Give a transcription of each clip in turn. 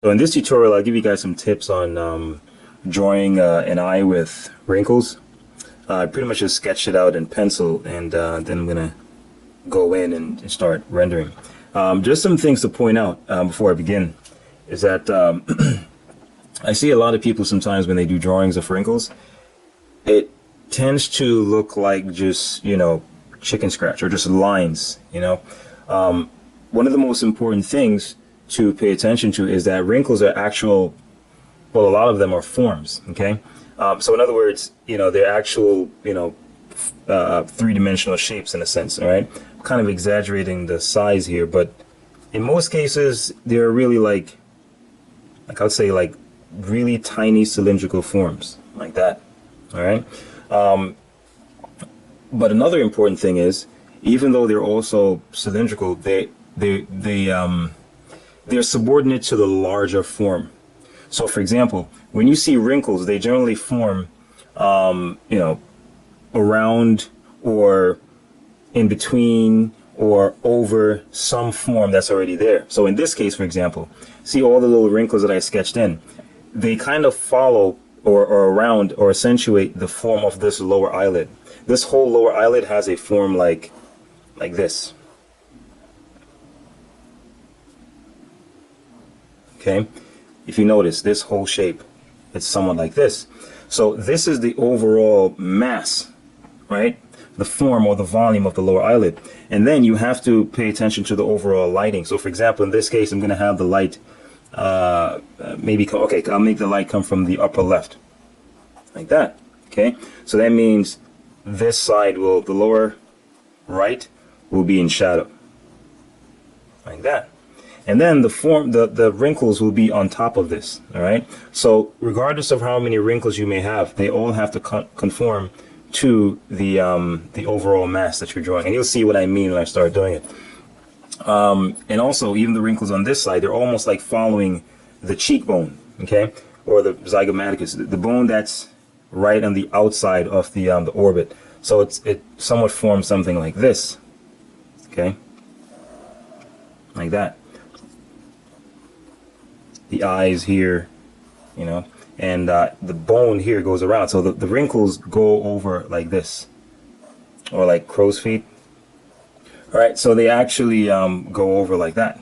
So in this tutorial, I'll give you guys some tips on drawing an eye with wrinkles. I pretty much just sketched it out in pencil, and then I'm gonna go in and start rendering. Just some things to point out before I begin is that I see a lot of people sometimes when they do drawings of wrinkles, it tends to look like just, chicken scratch or just lines, One of the most important things to pay attention to is that wrinkles are actual, well, a lot of them are forms, okay? So in other words, they're actual, three-dimensional shapes in a sense, all right? I'm kind of exaggerating the size here, but in most cases, they're really like I would say like really tiny cylindrical forms, like that, all right? But another important thing is, even though they're also cylindrical, they're subordinate to the larger form. So for example, when you see wrinkles, they generally form, around or in between or over some form that's already there. So in this case, for example, see all the little wrinkles that I sketched in? They kind of follow or around or accentuate the form of this lower eyelid. This whole lower eyelid has a form like this. Okay, if you notice this whole shape, it's somewhat like this. So this is the overall mass, right? The form or the volume of the lower eyelid. And then you have to pay attention to the overall lighting. So for example, in this case, I'm going to have the light I'll make the light come from the upper left, like that. Okay, so that means this side the lower right will be in shadow, like that. And then the wrinkles will be on top of this, all right? So regardless of how many wrinkles you may have, they all have to conform to the overall mass that you're drawing. And you'll see what I mean when I start doing it. And also, even the wrinkles on this side, they're almost like following the cheekbone, okay? Or the zygomaticus, the bone that's right on the outside of the orbit. So it somewhat forms something like this, okay? Like that. The eyes here, and the bone here goes around. So the wrinkles go over like this, or like crow's feet. All right, so they actually go over like that.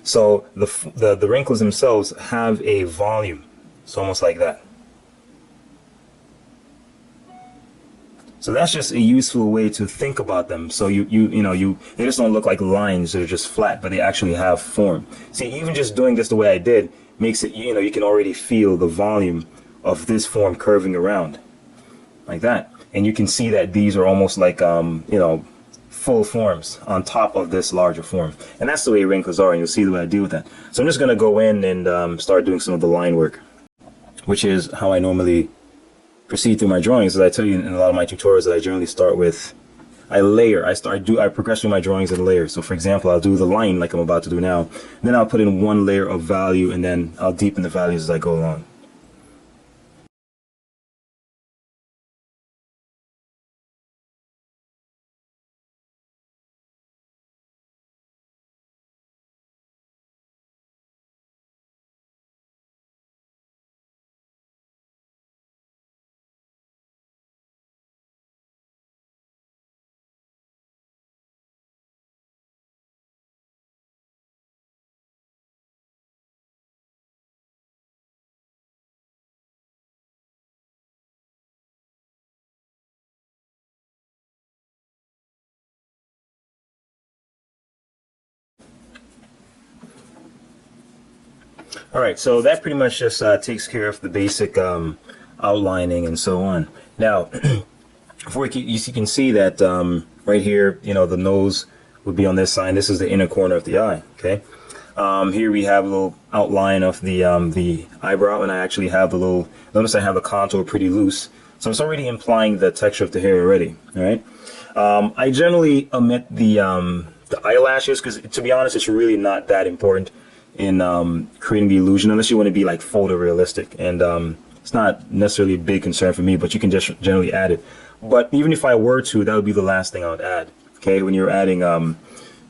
So the wrinkles themselves have a volume. It's almost like that. So that's just a useful way to think about them. So they just don't look like lines that are just flat, but they actually have form. See, even just doing this the way I did makes it, you can already feel the volume of this form curving around like that. And you can see that these are almost like, full forms on top of this larger form. And that's the way wrinkles are, and you'll see the way I deal with that. So I'm just going to go in and start doing some of the line work, which is how I normally proceed through my drawings. As I tell you in a lot of my tutorials, that I generally start with, I progress through my drawings in layers. So for example, I'll do the line like I'm about to do now, then I'll put in one layer of value, and then I'll deepen the values as I go along. All right, so that pretty much just takes care of the basic outlining and so on. Now, you can see that right here, the nose would be on this side. This is the inner corner of the eye. Okay. Here we have a little outline of the eyebrow, and I actually have the little. Notice I have the contour pretty loose, so it's already implying the texture of the hair already. All right. I generally omit the eyelashes because, to be honest, it's really not that important in creating the illusion, unless you want to be like photorealistic, and it's not necessarily a big concern for me, but you can just generally add it. But even if I were to, that would be the last thing I would add. Okay, when you're adding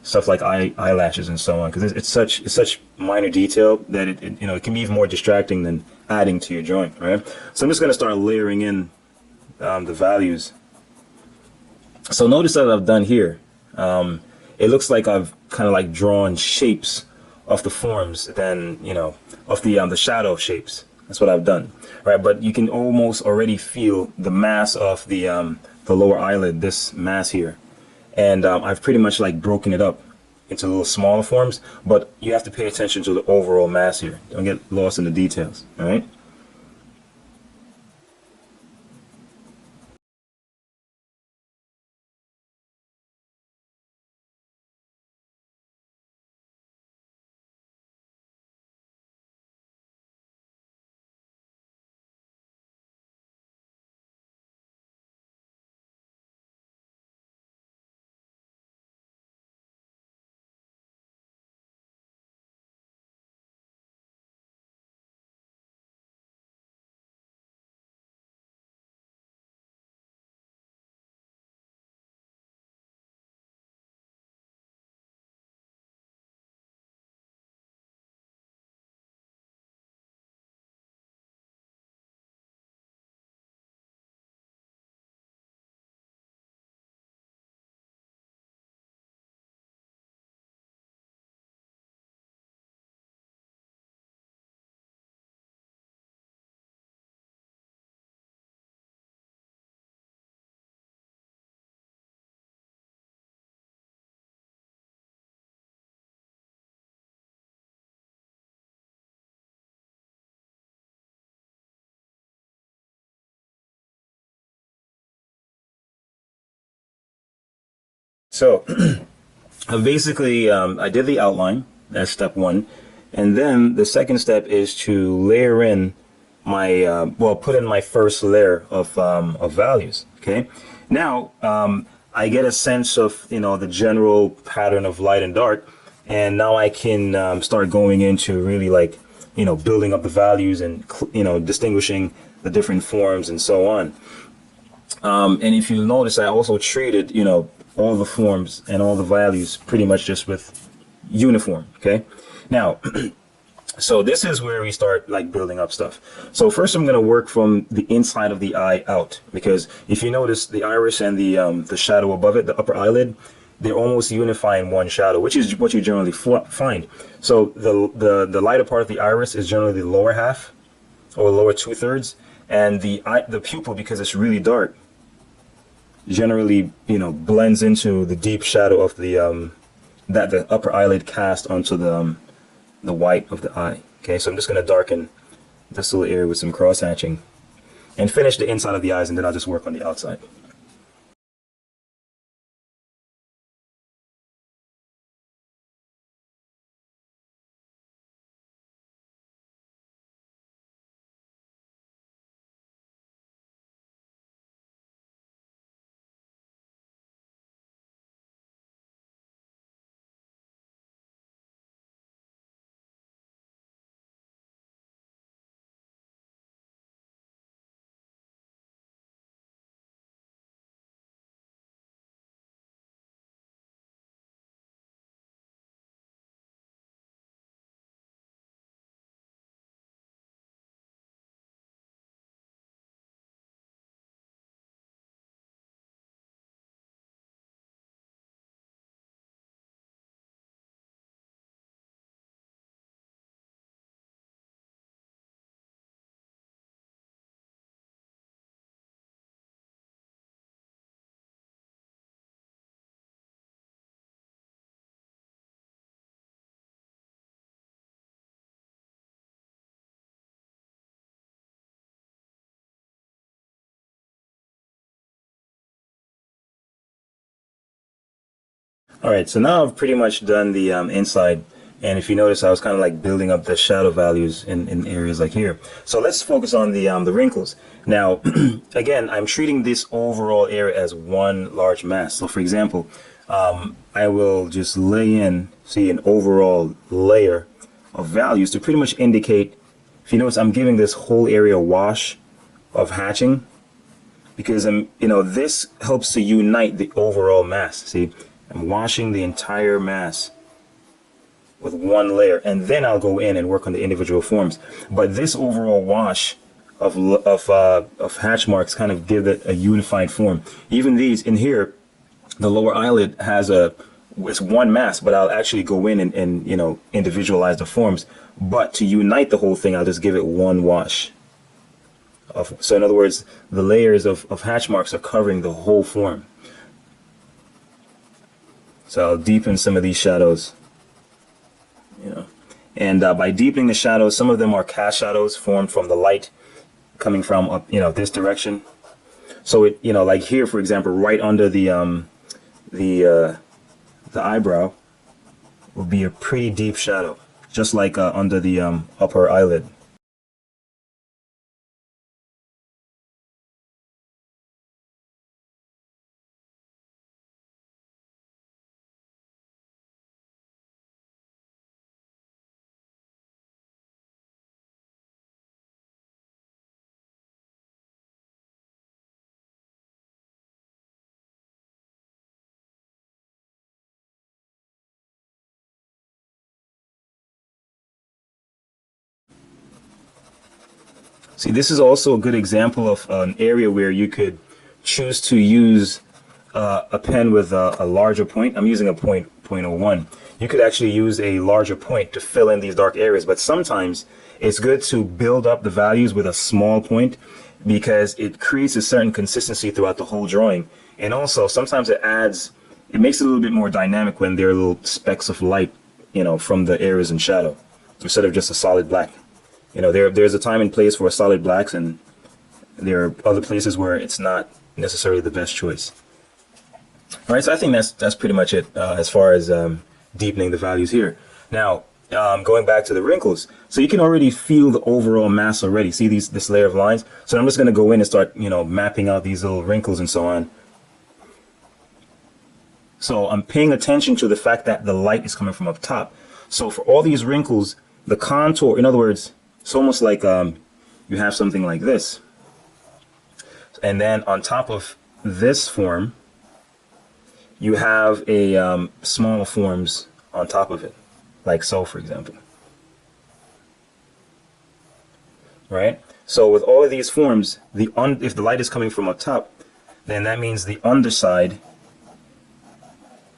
stuff like eyelashes and so on, because it's such minor detail that it can be even more distracting than adding to your drawing, right? So I'm just going to start layering in the values. So notice that I've done here. It looks like I've kind of like drawn shapes of the forms than, of the shadow shapes. That's what I've done, right? But you can almost already feel the mass of the lower eyelid, this mass here. And I've pretty much like broken it up into little smaller forms, but you have to pay attention to the overall mass here. Don't get lost in the details, all right? So basically, I did the outline. That's step one. And then the second step is to layer in my, put in my first layer of values. Okay. Now, I get a sense of, the general pattern of light and dark. And now I can start going into really like, building up the values and, distinguishing the different forms and so on. And if you notice, I also treated, all the forms and all the values pretty much just with uniform. Okay. Now, so this is where we start like building up stuff. So first I'm going to work from the inside of the eye out, because if you notice the iris and the shadow above it, the upper eyelid, they're almost unifying one shadow, which is what you generally find. So the lighter part of the iris is generally the lower half or lower 2/3, and the pupil, because it's really dark, generally blends into the deep shadow of the that the upper eyelid cast onto the white of the eye. Okay, so I'm just going to darken this little area with some cross hatching and finish the inside of the eyes, and then I'll just work on the outside. All right, so now I've pretty much done the inside, and if you notice, I was kind of like building up the shadow values in areas like here. So let's focus on the wrinkles. Now, again, I'm treating this overall area as one large mass. So for example, I will just lay in, see, an overall layer of values to pretty much indicate, if you notice, I'm giving this whole area a wash of hatching, because this helps to unite the overall mass. See, I'm washing the entire mass with one layer, and then I'll go in and work on the individual forms. But this overall wash of hatch marks kind of give it a unified form. Even these in here, the lower eyelid has it's one mass, but I'll actually go in and you know, individualize the forms. But to unite the whole thing, I'll just give it one wash. So in other words, the layers of hatch marks are covering the whole form. So I'll deepen some of these shadows, you know, and by deepening the shadows, some of them are cast shadows formed from the light coming from you know, this direction. So it, you know, like here, for example, right under the eyebrow will be a pretty deep shadow, just like under the upper eyelid. See, this is also a good example of an area where you could choose to use a pen with a larger point. I'm using a .01. You could actually use a larger point to fill in these dark areas, but sometimes it's good to build up the values with a small point because it creates a certain consistency throughout the whole drawing. And also, sometimes it makes it a little bit more dynamic when there are little specks of light, you know, from the areas in shadow, instead of just a solid black. You know, there's a time and place for solid blacks, and there are other places where it's not necessarily the best choice. All right, so I think that's pretty much it as far as deepening the values here. Now, going back to the wrinkles, so you can already feel the overall mass already. See this layer of lines? So I'm just going to go in and start, you know, mapping out these little wrinkles and so on. So I'm paying attention to the fact that the light is coming from up top. So for all these wrinkles, the contour, in other words, it's almost like you have something like this. And then on top of this form, you have a small forms on top of it, like so, for example. Right? So with all of these forms, if the light is coming from up top, then that means the underside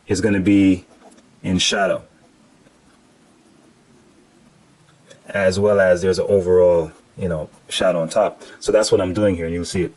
is going to be in shadow, as well as there's an overall, you know, shadow on top. So that's what I'm doing here, and you'll see it.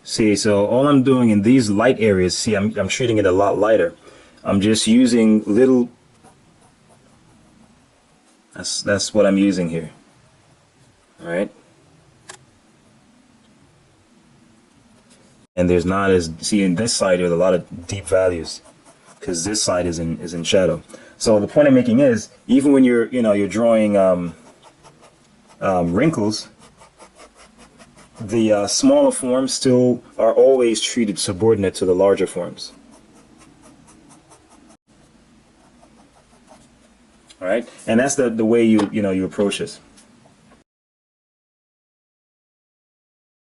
See, so all I'm doing in these light areas, see, I'm treating it a lot lighter. I'm just using little, that's what I'm using here. All right. And there's not as, see, in this side there's a lot of deep values because this side is in shadow. So the point I'm making is, even when you're, you know, you're drawing wrinkles, the smaller forms still are always treated subordinate to the larger forms. All right, and that's the way you approach this.